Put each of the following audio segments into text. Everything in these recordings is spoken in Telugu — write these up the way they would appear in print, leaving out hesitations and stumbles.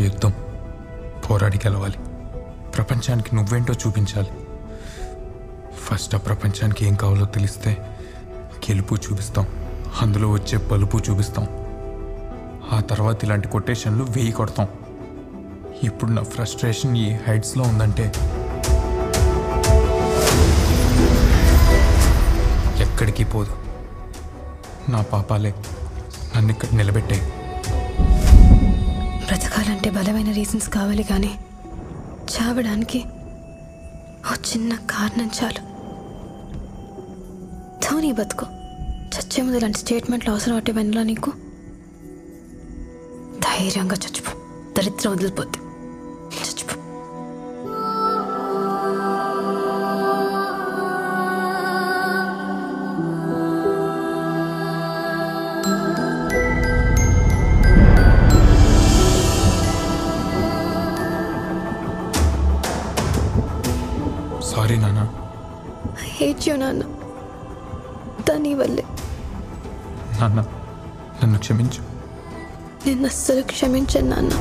యుద్ధం. పోరాడి గెలవాలి. ప్రపంచానికి నువ్వేంటో చూపించాలి. ఫస్ట్ ఆ ప్రపంచానికి ఏం కావాలో తెలిస్తే గెలుపు చూపిస్తాం, అందులో వచ్చే పలుపు చూపిస్తాం. ఆ తర్వాత ఇలాంటి కొటేషన్లు 1000 కొడతాం. ఇప్పుడు నా ఫ్రస్ట్రేషన్ ఈ హైట్స్లో ఉందంటే ఎక్కడికి పోదు. నా పాపాలే నన్ను ఇక్కడ నిలబెట్టాయి. బ్రతకాలంటే బలమైన రీజన్స్ కావాలి, కానీ చావడానికి ఓ చిన్న కారణం చాలు. ధోని బతుకు చచ్చే ముందు ఇలాంటి స్టేట్మెంట్లు అవసరం అంటే వెనలా నీకు? ధైర్యంగా చచ్చిపో, దరిద్రం వదిలిపోద్ది. చచ్చిపో. సారీ నాన్న. ఐ హేట్ యూ నాన్న. దాని వల్లే. నాన్న నన్ను క్షమించు. నేను అస్సలు క్షమించను నాన్న.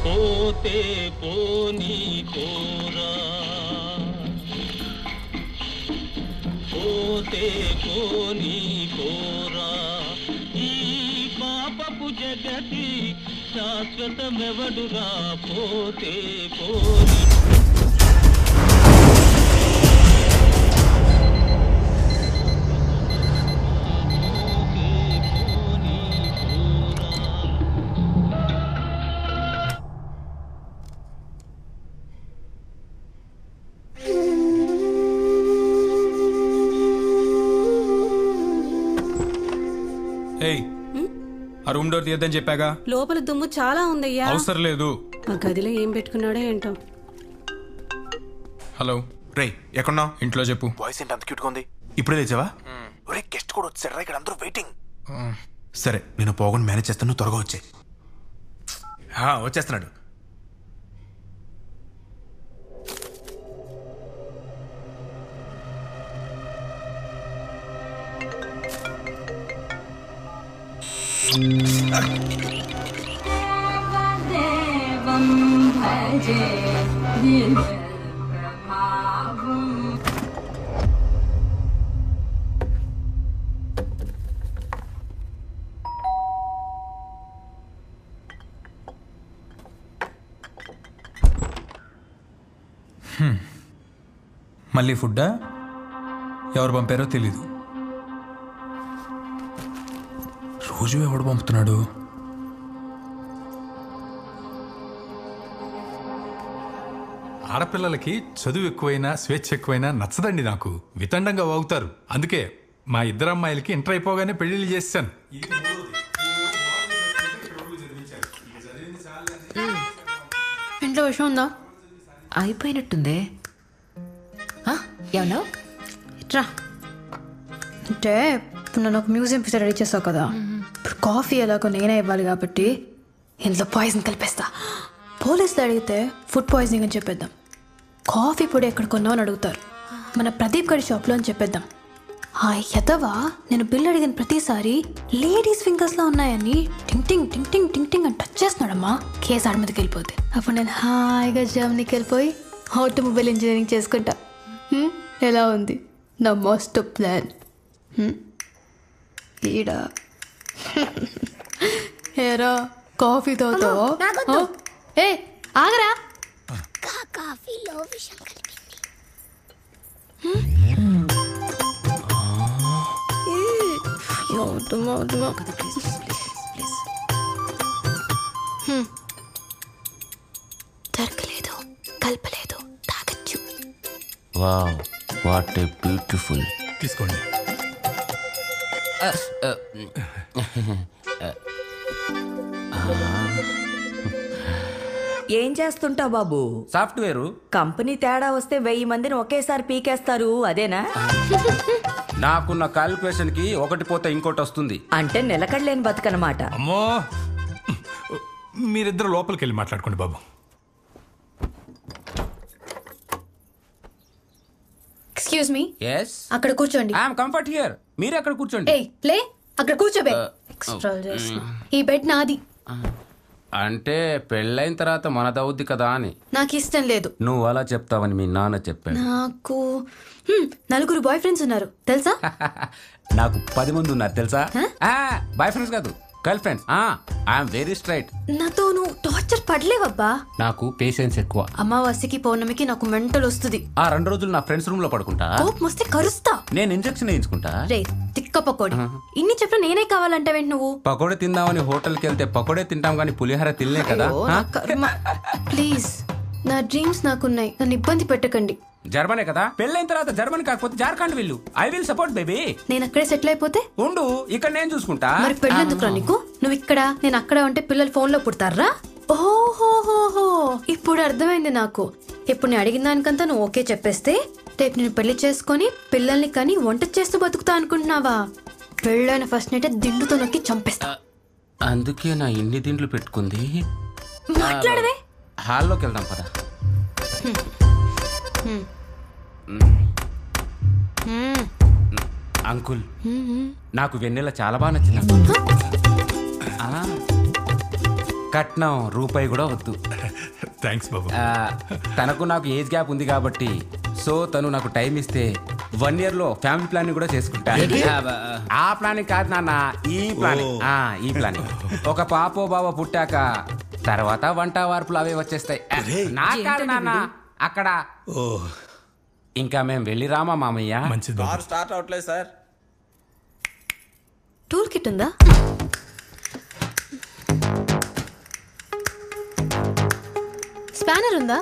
పోతే పోనీ కోరా, పోతే పోనీ కోరా, ఈ పాపపు జగతి శాశ్వతమెవడురా. పోతే పోనీ ఆ రూమ్ డోర్ తీయద్దని చెప్పాగా. లోపల దుమ్ము చాలా ఉందయ్యా. అవసరం లేదు. ఆ గదిలో ఏం పెట్టుకున్నాడో ఏంటో. హలో రే, ఎక్కడున్నావు? ఇంట్లో చెప్పు. వాయిస్ ఏంటి అంత క్యూట్గా ఉంది? ఇప్పుడే తెచ్చావా? ఒరే, గెస్ట్ కూడా వచ్చారా? ఇక్కడ అందరూ వెయిటింగ్. సరే, నేను పోకుండా మేనేజ్ చేస్తాను, నువ్వు త్వరగా వచ్చే. వచ్చేస్తున్నాడు. మళ్ళీ ఫుడ్డా? ఎవరు పంపారో తెలీదు. రోజు ఎవడు పంపుతున్నాడు? ఆడపిల్లలకి చదువు ఎక్కువైనా స్వేచ్ఛ ఎక్కువైనా నచ్చదండి నాకు. వితండంగా వాగుతారు. అందుకే మా ఇద్దరు అమ్మాయిలకి ఇంటర్ అయిపోగానే పెళ్లిళ్ళు చేశాను. ఇంట్లో విషయం ఉందా? అయిపోయినట్టుందే. ఏమన్నా ఇట్రా. అంటే ఇప్పుడు నన్ను ఒక మ్యూజియం పిక్చర్ రెడీ చేస్తావు కదా, ఇప్పుడు కాఫీ ఎలాగో నేనే ఇవ్వాలి కాబట్టి ఇంట్లో పాయిజన్ కలిపేస్తా. పోలీసులు అడిగితే ఫుడ్ పాయిజనింగ్ అని చెప్పేద్దాం. కాఫీ పొడి ఎక్కడ కొన్నావు అని అడుగుతారు, మన ప్రదీప్ గడి షాప్లో అని చెప్పేద్దాం. ఆ యదవా నేను బిల్ అడిగిన ప్రతిసారి లేడీస్ ఫింగర్స్లో ఉన్నాయని టింగ్ టింగ్ టింగ్ టింగ్ టింగ్ టింగ్ అని టచ్ చేస్తున్నాడమ్మా. కేసు ఆడ మీదకి వెళ్ళిపోతే అప్పుడు నేను హాయిగా జర్మనీకి వెళ్ళిపోయి ఆటోమొబైల్ ఇంజనీరింగ్ చేసుకుంటా. ఎలా ఉంది నా మస్ట్ ప్లాన్? ఈడ ఏరా కాఫీ తాగుతావా? ఏ ఆగరా. కాఫీలో విషం కలిపింది. దొరకలేదు, కలపలేదు, తాగచ్చు. Wow, what a beautiful. తీసుకోండి. ఏం చేస్తుంటావు బాబు? సాఫ్ట్వేరు. కంపెనీ తేడా వస్తే 1000 మందిని ఒకేసారి పీకేస్తారు, అదేనా? నాకున్న క్వాలిఫికేషన్ కి ఒకటి పోతే ఇంకోటి వస్తుంది. అంటే నిలకడలేని బతుకనమాట. అమ్మో, మీరిద్దరు లోపలికి వెళ్ళి మాట్లాడుకోండి బాబు. Excuse ఎక్స్క్యూజ్ మీ, ఎస్ అక్కడ కూర్చోండి. I'm comfort here. మీరు అక్కడ కూర్చోండి. ఏయ్ లే, అక్కడ కూర్చోబే. ఎక్స్ట్రా చేస్తున్నా. ఈ బెడ్ నాది. అంటే పెళ్ళైన తర్వాత మనదవుద్ది కదా అని. నాకు ఇష్టం లేదు. నువ్వు అలా చెప్తావని మీ నాన్న చెప్పాడు. నాకు 4 బాయ్ ఫ్రెండ్స్ ఉన్నారు తెలుసా? నాకు 10 మంది ఉన్నారు తెలుసా? బాయ్ ఫ్రెండ్స్ కాదు, girl friends. I'm very straight. నాతో నువ్వు టార్చర్ పడలేవబ్బా. నాకు పేషెన్స్ ఎక్కువ. అమావాస్యకి పౌర్ణమికి నాకు మెంటల్ వస్తుంది. ఆ 2 రోజులు నా ఫ్రెండ్స్ రూమ్ లో పడుకుంటా. కోపం వస్తే కరుస్తా. నేను ఇంజెక్షన్ వేయించుకుంటా. రే తిక్క పకోడి, ఇన్ని చెప్పిన నేనే కావాలంటావేంటి నువ్వు? పకోడే తిందామని హోటల్కి వెళ్తే పకోడే తింటాం కానీ పులిహోర తినలే కదా. ప్లీజ్, నా డ్రీమ్స్ నాకున్నాయి, నన్ను ఇబ్బంది పెట్టకండి. జర్మనీ కదా, పెళ్ళైన తర్వాత జర్మనీ కాకపోతే జార్ఖండ్ వెళ్ళు. I will support baby. నేను అక్కడే సెటిల్ అయిపోతే ఉండు, ఇక్కడ నేను చూసుకుంటా. మరి పెళ్ళెందుకురా నీకు? నువ్వు ఇక్కడ నేను అక్కడ ఉంటే పిల్లలు ఫోన్ లో పుడతారా? ఓహోహోహో, ఇప్పుడు అర్థమైంది నాకు. ఇప్పుడు నేను అడిగిన దానికంతా నువ్వు ఓకే చెప్పేస్తే రేపు నేను పెళ్లి చేసుకొని పిల్లల్ని కానీ వంట చేస్తూ బతుకుతా అనుకుంటున్నావా? పెళ్ళైన ఫస్ట్ నైట్ దిండుతో నొక్కి చంపేస్తా. అందుకే నా ఇన్ని దిండ్లు పెట్టుకుంది. మాట్లాడవే. హాల్లోకి వెళ్దాం పద. అంకుల్, నాకు వెన్నెల చాలా బాగా నచ్చింది. కట్నం రూపాయి కూడా వద్దు. థ్యాంక్స్ బాబు. తనకు నాకు ఏజ్ గ్యాప్ ఉంది కాబట్టి సో తను నాకు టైం ఇస్తే 1 year లో ఫ్యామిలీ ప్లానింగ్ కూడా చేసుకుంటా. ఆ ప్లానింగ్ కాదు నాన్న, ఈ ప్లానింగ్. ఈ ప్లానింగ్. ఒక పాపో బాబో పుట్టాక తర్వాత వంట వార్పులు అవే వచ్చేస్తాయి. నా కాదు నాన్న, అక్కడ. ఇంకా మేము వెళ్ళి రామా మామయ్య. మంచిది బాబు. స్టార్ట్ అవట్లేదు సార్. టూల్ కిట్ ఉందా? స్పానర్ ఉందా?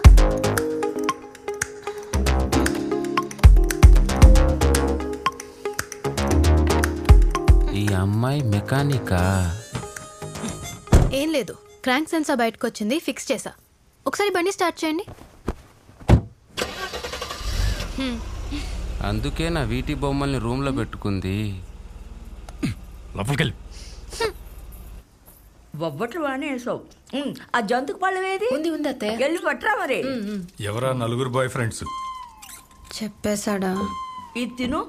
ఈ అమ్మాయి మెకానికా? ఏం లేదు, క్రాంక్ సెన్సార్ బయటకు వచ్చింది, ఫిక్స్ చేసా. ఒకసారి బండి స్టార్ట్ చేయండి. అందుకే నా వీటి బొమ్మల్ని రూమ్ లో పెట్టుకుంది. లోపలికెళ్ళి. బొబ్బట్లు బాగానే వేసావు. ఆ జంతుకు పళ్ళవేది ఉంది ఉంది అత్తయ్య. వెళ్ళి పట్టరా మరి. ఎవరా 4 బాయ్ ఫ్రెండ్స్? చెప్పేశాడా? ఇది తిను.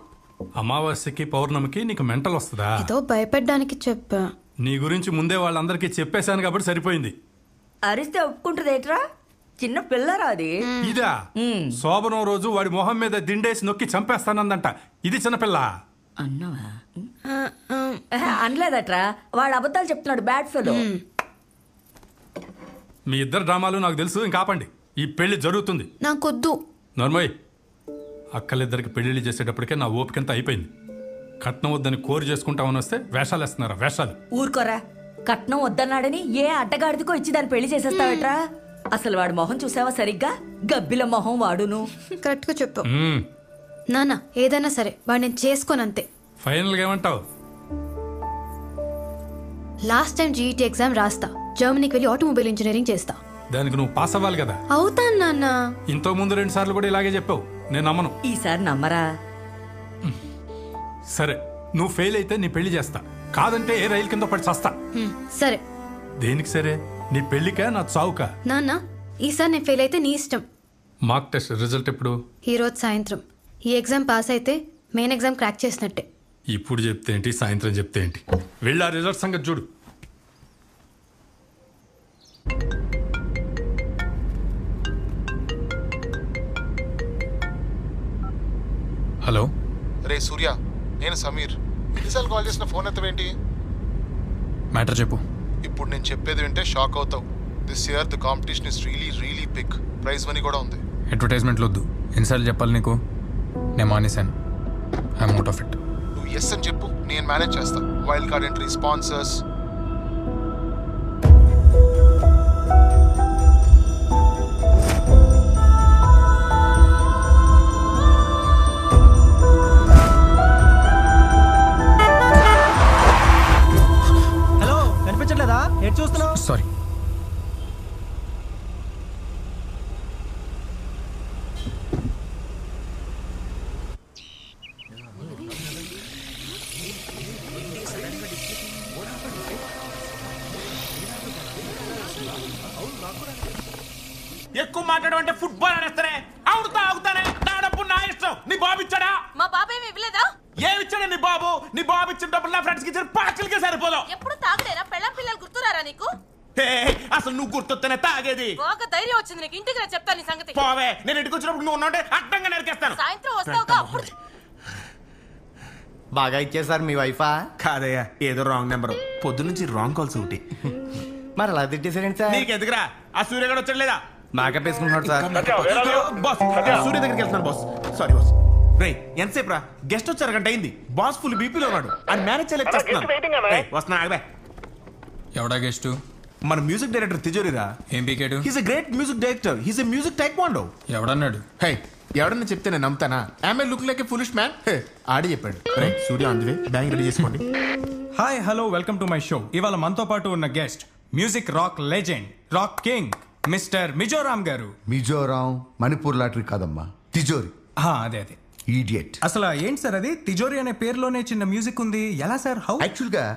అమావాస్యకి పౌర్ణమికి నీకు మెంటల్ వస్తుందా? ఏదో భయపెట్టడానికి చెప్పా. నీ గురించి ముందే వాళ్ళందరికీ చెప్పేశాను కాబట్టి సరిపోయింది. అరిస్తే ఒప్పుకుంటుందేట్రా? చిన్న పిల్లరా అది. ఇదా శోభనం రోజు వాడి మొహం మీద దిండేసి నొక్కి చంపేస్తానందంట. ఇది చిన్నపిల్ల. అన్నావా? అనలేదట్రా, వాడు అబద్ధాలు చెప్తున్నాడు. Bad fellow. మీ ఇద్దరు డ్రామాలు నాకు తెలుసు. ఇంకా ఆపండి, ఈ పెళ్లి జరుగుతుంది. నాకొద్దు. నర్మయ్, అక్కలిద్దరికి పెళ్లిళ్ళు చేసేటప్పటికే నా ఓపికంతా అయిపోయింది. కట్నం వద్దని కోరి చేసుకుంటామని వస్తే వేషాలు వేస్తున్నారా? వేషాలు. ఊరుకోరా, కట్నం వద్దన్నాడని ఏ అడ్డగాడిదికో ఇచ్చి దాన్ని పెళ్లి చేసేస్తావేట్రా? అసలు వాడు మొహం చూసావా సరిగ్గా? గబ్బిల మొహం వాడును. కరెక్ట్ గా చెప్పు నాన్న. ఏదైనా సరే వాడు నేను చేసుకోనంతే. ఫైనల్గా ఏమంటావు? లాస్ట్ టైం జీఈటీ ఎగ్జామ్ రాస్తా, జర్మనీకి వెళ్ళి ఆటోమొబైల్ ఇంజనీరింగ్ చేస్తా. దానికి నువ్వు పాస్ అవ్వాలి కదా. అవుతాను నాన్న. ఇంతకు ముందు 2 సార్లు కూడా ఇలాగే చెప్పావు. నేను నమ్మను. ఈసారి నమ్మరా? సరే, నువ్వు ఫెయిల్ అయితే నీ పెళ్లి చేస్తా, కాదంటే ఏ రైలు కింద పడి చస్తా. సరే. దేనికి సరే? నీ పెళ్లికా నా చావుకా? నాన్న, ఈసారి నేను ఫెయిల్ అయితే నీ ఇష్టం. మార్క్ టెస్ట్ రిజల్ట్ ఎప్పుడు? ఈ రోజు సాయంత్రం. ఈ ఎగ్జామ్ పాస్ అయితే మెయిన్ ఎగ్జామ్ క్రాక్ చేసినట్టే. ఇప్పుడు చెప్తే ఏంటి, సాయంత్రం చెప్తే ఏంటి? వెళ్ళి ఆ రిజల్ట్ సంగతి చూడు. హలో. రే సూర్య, నేను సమీర్. ఎన్నిసార్లు కాల్ చేసిన ఫోన్ ఎత్తవేంటి? మ్యాటర్ చెప్పు. ఇప్పుడు నేను చెప్పేది వింటే షాక్ అవుతావు. This year the competition is really big. Prize money కూడా ఉంది. అడ్వర్టైజ్మెంట్లు వద్దు. ఎన్నిసార్లు చెప్పాలి నీకు? నేను మానేశాను. I'm out of it. నువ్వు ఎస్ అని చెప్పు, నేను మేనేజ్ చేస్తా. Wild card entry, sponsors. Hello, కనిపించట్లేదా? ఎటు చూస్తున్నావు? సారీ. ఎక్కువ మాట్లాడడం అంటే ఫుట్బాల్ అనేస్తానే. ఆగుతానే, నా డబ్బు నా ఇష్టం. నీ బాబు ఇచ్చాడా? మా బాబు ఏమి ఇవ్వలేదా? ఏమి ఇచ్చాడా నీ బాబు? నీ బాబు ఇచ్చిన డబ్బులు నా ఫ్రెండ్స్ కి ఇచ్చిన పార్సల్కే సరిపోదు. ఎప్పుడు తాగలేరా? పెళ్ళం పిల్లలు గుర్తురారా నీకు? అసలు నువ్వు గుర్తొస్తేనే తాగేది. ఒక ధైర్యం వచ్చింది నీకు, ఇంటికి రా చెప్తాను నీ సంగతి. పోవే, నేను ఇంటికి వచ్చినప్పుడు నువ్వు ఉన్నాంటే అడ్డంగా నరికేస్తాను. సాయంత్రం వస్తావుగా అప్పుడు. బాగా ఇచ్చేసారు మీ వైఫా? కాదయ్యా, ఏదో రాంగ్ నెంబర్. పొద్దునుంచి రాంగ్ కాల్స్ ఒకటి. మరి అలా తిట్టేసారండి సార్. నీకు ఎదుగురా? ఆ సూర్యగాడు వచ్చాడు లేదా? మేకప్ వేసుకుంటున్నాడు సార్. బాస్, సూర్య దగ్గరికి వెళ్తున్నాను బాస్. Sorry boss. రే ఎంతసేపు రా? గెస్ట్ వచ్చారు గంట అయింది. బాస్ ఫుల్ బీపీలో ఉన్నాడు. అని మేనేజ్ చేయలేకపోతున్నాను. వస్తున్నా ఆగబే. ఎవడా గెస్ట్? మన మ్యూజిక్ డైరెక్టర్ తిజోరిరా. ఏం పీకాడు? He's a great music director. He's a music taekwondo. ఎవడన్నాడు? హే, ఎవడన్నా చెప్తే నేను నమ్ముతానా? ఆమె look like a foolish man. ఆడి చెప్పాడు. రే Surya on the way, bang ready చేసుకోండి. Hi hello welcome to my show. ఇవాళ మనతో పాటు ఉన్న guest music rock legend, rock king mister Mizoram garu. Mizoram Manipur lottery కాదమ్మా, తిజోరి. అదే అదే ఈడియట్. అసలు ఏంటి సార్ అది? తిజోరి అనే పేరులోనే చిన్న మ్యూజిక్ ఉంది, ఎలా సార్? హౌ? యాక్చువల్గా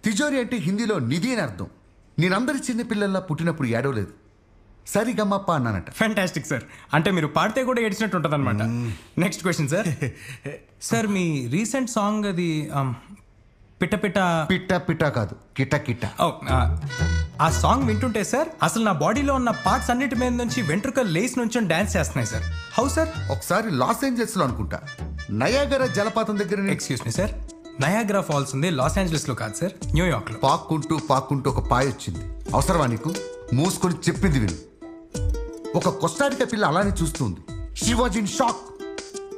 తిజోరి అంటే హిందీలో నిధి అని అర్థం. నేనందరి చిన్న పిల్లల్లా పుట్టినప్పుడు ఏడవలేదు, సరిగమ్మప్ప అన్నానట. Fantastic sir. అంటే మీరు పాడితే కూడా ఏడ్చినట్టు ఉంటుంది అనమాట. Next question sir. సార్ మీ రీసెంట్ సాంగ్ అది పిట్ట పిట్ట పిట్ట పిట్ట కాదు, కిట కిట. ఆ సాంగ్ వింటుంటే సార్ అసలు నా బాడీలో ఉన్న పార్ట్స్ అన్నిటి మీద నుంచి వెంట్రుకలు లేస్ నుంచి డాన్స్ చేస్తున్నాయి సార్. How sir? ఒకసారి లాస్ ఏంజల్స్ లో అనుకుంటా, నయాగరా జలపాతం దగ్గర. Excuse me sir, Niagara Falls ఉంది లాస్ ఏంజలస్ లో కాదు సార్, న్యూయార్క్ లో. పాక్కుంటూ పాక్కుంటూ ఒక పాయ వచ్చింది. అవసరమా నీకు? మూసుకొని చెప్పింది విను. ఒక కొస్టారికా పిల్ల అలానే చూస్తుంది. She was in shock.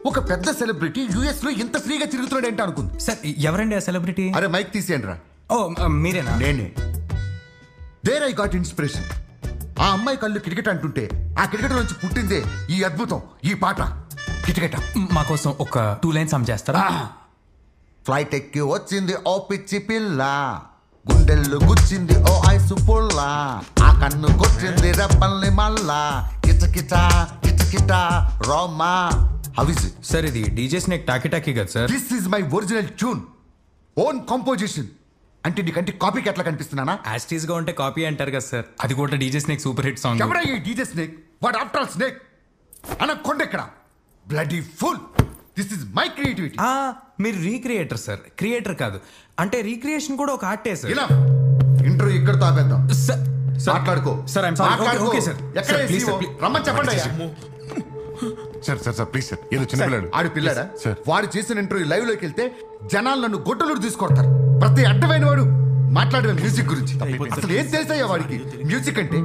ఒక పెద్ద సెలబ్రిటీ యుఎస్ లో ఇంత ఫ్రీగా తిరుగుతున్నాడు ఏంటి అనుకుంది. సార్ ఎవరండి ఆ సెలబ్రిటీ? అరే మైక్ తీసేయండి రా. ఓ మీరేనా? నేనే. There I got inspiration. ఆ అమ్మాయి కళ్ళు కిటకిట అంటుంటే ఆ కిటకిట నుంచి పుట్టిందే ఈ అద్భుతం, ఈ పాట కిటకిట. మా కోసం ఒక 2 లైన్స్ సమ్ చేస్తారా? ఫ్లైట్ ఎక్కి వచ్చింది ఓ పిచ్చి పిల్ల, గుండెల్లో గుచ్చింది ఓ ఐసు పుల్ల, ఆ కన్ను కొట్టింది రెప్పల్ని మల్లా, కిటకిట కిటకిట రోమా. How is it? సార్ ఇది డీజే స్నేక్ టాకీ టాకీ కదా sir? This is my original tune, own composition. అంటే నీకంటే కాపీకి ఎట్లా కనిపిస్తున్నానా? యాస్టీస్ గా ఉంటే కాపీ అంటారు కదా సార్. అది కూడా DJ Snake super hit song. ఎవడా ఈ DJ Snake? What after all Snake అన్న కొండెక్కడ? Bloody fool. This is my creativity. మీరు రీక్రియేటర్ సార్, క్రియేటర్ కాదు. అంటే రీక్రియేషన్ కూడా ఒక ఆర్టే సార్. ఇలా ఇంటర్వ్యూ ఇక్కడ తాపేద్దాం. మాట్లాడుకో sir. I'm sorry. Okay sir. ఎక్కడ రమ్మని చెప్పండి. సార్ ప్లీజ్ సార్, ఏదో చిన్న పిల్లాడు. ఆడు పిల్లాడా? వాడు చేసిన ఇంటర్వ్యూ లైవ్ లోకి వెళ్తే జనాలు నన్ను గొడ్డలు తీసుకొడతారు. ప్రతి అడ్డమైన వాడు మాట్లాడిన మ్యూజిక్ గురించి. అసలు ఏం తెలుసయ్యా వాడికి మ్యూజిక్ అంటే?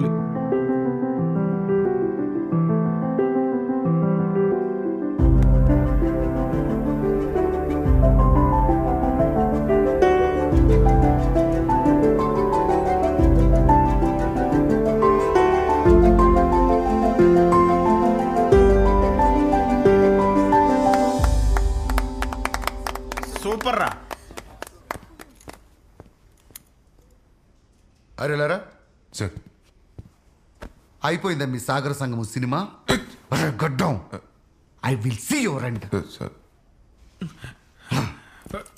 సూపర్ రా. అరేలారా సార్ అయిపోయిందా మీ సాగర సంగము సినిమా? గడ్డం. I will see your end. Sir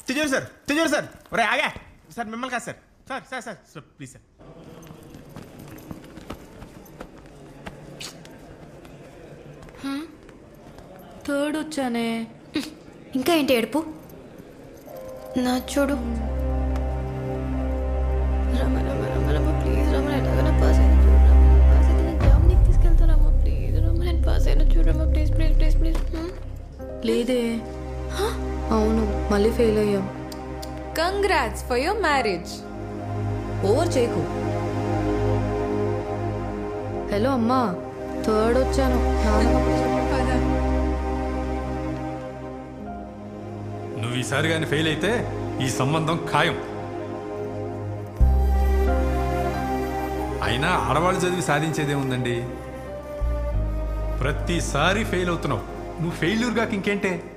Tijori sir, Tijori sir. ఒరే ఆగా సార్, మిమ్మల్ని కాదు sir. Sir sir sir sir please sir. Third వచ్చానే. ఇంకా ఏంటి ఏడుపు? నా చూడు. రమ రమ రమ రమ ప్లీజ్ రమ, ఎలాగైనా పాస్ అయినా చూడు రమ. పాస్ అయితే నేను జామ్నీకి తీసుకెళ్తానమ్మా ప్లీజ్ రమ. నేను పాస్ అయినా చూడు Rama please please please please. లేదే. అవును, మళ్ళీ ఫెయిల్ అయ్యాం. Congrats for your marriage. Over చేయకు. హలో అమ్మా, థర్డ్ వచ్చాను. నువ్వు ఈసారి కానీ ఫెయిల్ అయితే ఈ సంబంధం ఖాయం. అయినా ఆడవాళ్ళు చదివి సాధించేదే ఉందండి. ప్రతిసారి ఫెయిల్ అవుతున్నావు. నువ్వు ఫెయిల్యూర్ గాక ఇంకేంటే.